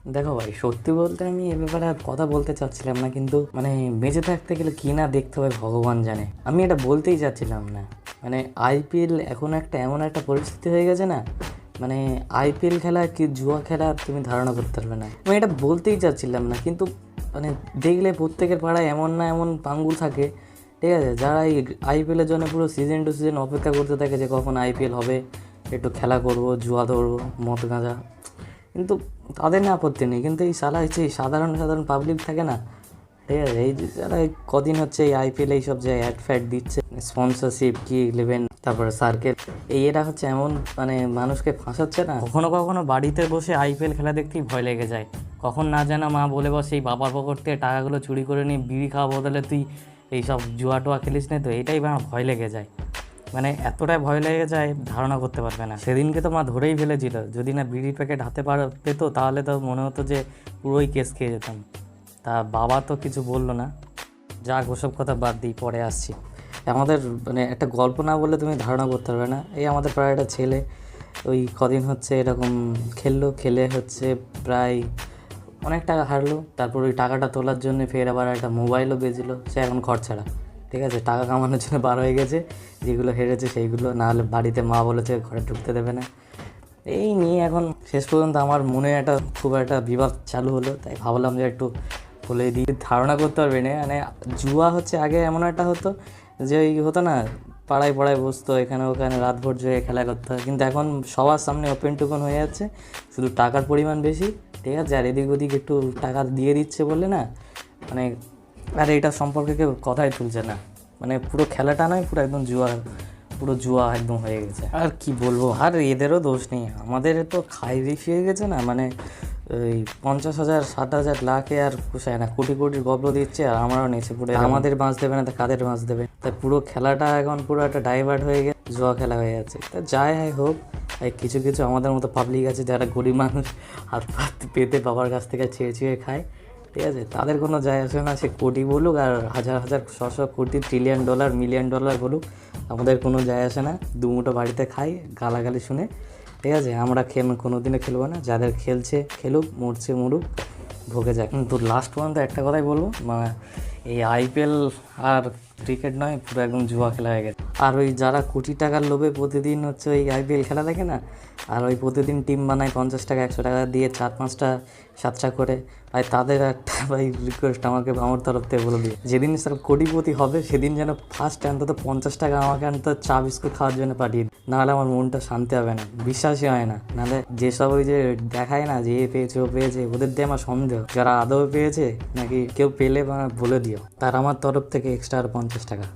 দেখো ভাই, সত্যি বলতে আমি এ ব্যাপারে আর কথা বলতে চাচ্ছিলাম না, কিন্তু মানে বেঁচে থাকতে গেলে কি না দেখতে হবে ভগবান জানে। আমি এটা বলতেই চাচ্ছিলাম না। মানে আইপিএল এখন একটা এমন একটা পরিস্থিতি হয়ে গেছে না, মানে আইপিএল খেলা কি জুয়া খেলা তুমি ধারণা করতে পারবে না। আমি এটা বলতেই চাচ্ছিলাম না, কিন্তু মানে দেখলে প্রত্যেকের পাড়ায় এমন না এমন পাঙ্গুল থাকে, ঠিক আছে, যারা এই আইপিএলের জন্য পুরো সিজন টু সিজন অপেক্ষা করতে থাকে যে কখন আইপিএল হবে, একটু খেলা করব, জুয়া ধরবো, মদ গাঁজা। কিন্তু তাদের না আপত্তি নেই, কিন্তু এই শালা হচ্ছে এই সাধারণ সাধারণ পাবলিক থাকে না, ঠিক আছে, এই যে যারা এই কদিন হচ্ছে এই আইপিএল এইসব যে অ্যাড ফ্যাড দিচ্ছে, স্পন্সরশিপ কি ইলেভেন, তারপরে সার্কেল, এরা হচ্ছে এমন মানে মানুষকে ফাঁসাচ্ছে না। কখনো কখনো বাড়িতে বসে আইপিএল খেলা দেখতেই ভয় লেগে যায়। কখন না জানা মা বলে বসে এই বাবার পকেট থেকে টাকাগুলো চুরি করে নিয়ে বিড়ি খাওয়া বদলে তুই এইসব জুয়া টুয়া খেলিস না, তো এটাই ভয় লেগে যায়। মানে এতটাই ভয় লেগে যায় ধারণা করতে পারবে না। সেদিনকে তো মা ধরেই ফেলেছিল, যদি না বিড়ির প্যাকেট হাতে পেত তাহলে তো মনে হতো যে পুরোই কেস খেয়ে যেতাম। তা বাবা তো কিছু বললো না। যাক, ওসব কথা বাদ দিই, পরে আসছি। আমাদের মানে একটা গল্প না বললে তুমি ধারণা করতে পারবে না। এই আমাদের প্রায় একটা ছেলে ওই কদিন হচ্ছে এরকম খেলে হচ্ছে প্রায় অনেক টাকা হারলো। তারপর ওই টাকাটা তোলার জন্য ফের আবার একটা মোবাইলও বেচলো। সে এখন ঘর ছাড়া, ঠিক আছে, টাকা কামানোর জন্য বার হয়ে গেছে। যেগুলো হেরেছে সেইগুলো, নাহলে বাড়িতে মা বলেছে ঘরে ঢুকতে দেবে না। এই নিয়ে এখন শেষ পর্যন্ত আমার মনে খুব একটা বিবাদ চালু হলো, তাই ভাবলাম যে একটু বলে দিই, ধারণা করতে পারবে না। মানে জুয়া হচ্ছে আগে এমন একটা হতো যে ওই হতো না, পাড়ায় পাড়ায় বসতো, এখানে ওখানে রাতভর জুয়ে খেলা করতে হয়, কিন্তু এখন সবার সামনে ওপেন টোপেন হয়ে যাচ্ছে। শুধু টাকার পরিমাণ বেশি, ঠিক আছে, আর এদিক ওদিক একটু টাকা দিয়ে দিচ্ছে বলে না, মানে আর এটা সম্পর্কে কেউ কথাই তুলছে না। মানে পুরো খেলাটা নয়, পুরো একদম পুরো জুয়া একদম হয়ে গেছে। আর কি বলবো, আর এদেরও দোষ নেই, আমাদের তো খাই বেশি হয়ে গেছে না। মানে ওই 50,000 60,000 লাখে আর পোষায় না, কোটি কোটির গল্প দিচ্ছে, আর আমরাও নিচে পুরো আমাদের বাঁচ দেবে না, তা কাদের বাঁচ দেবে। তাই পুরো খেলাটা এখন পুরো একটা ডাইভার্ট হয়ে গেছে, জুয়া খেলা হয়ে যাচ্ছে। তা যাই হোক, এই কিছু কিছু আমাদের মতো পাবলিক আছে যারা গরিব মানুষ, হাত পাত পেতে বাবার কাছ থেকে ছেয়ে খায়, ঠিক আছে, তাদের কোনো যায় আসে না। সে কোটি বলুক আর হাজার হাজার ছশো কোটি ট্রিলিয়ন ডলার মিলিয়ন ডলার বলুক, আমাদের কোনো যায় আসে না। দুমুটো বাড়িতে খাই, গালাগালি শুনে, ঠিক আছে, আমরা কোনো দিনে খেলবো না। যাদের খেলছে খেলুক, মরছে মরুক, ভোগে যাক। কিন্তু লাস্ট পর্যন্ত একটা কথাই বলবো, মানে এই আইপিএল আর ক্রিকেট নয়, পুরো একদম জুয়া খেলা হয়ে গেছে। আর ওই যারা কোটি টাকার লোভে প্রতিদিন হচ্ছে ওই আইপিএল খেলা দেখে না, আর ওই প্রতিদিন টিম বানায় 50 টাকা 100 টাকা দিয়ে 4-5টা 7টা করে, ভাই তাদের একটা ভাই রিকোয়েস্ট আমার তরফ থেকে বলে দিই, যেদিন স্যার কোটিপতি হবে সেদিন যেন ফার্স্ট অন্তত 50 টাকা আমাকে অন্তত চা বিস্কুট খাওয়ার জন্য পাঠিয়ে দিই, নাহলে আমার মনটা শান্তি হবে না, বিশ্বাসই হয় না। নাহলে যেসব ওই যে দেখায় না যে এ পেয়েছে ও পেয়েছে, ওদের দিয়ে আমার সন্দেহ যারা আদৌ পেয়েছে নাকি কেউ পেলে বা বলে দিও, তার আমার তরফ থেকে এক্সট্রা আর 50 টাকা।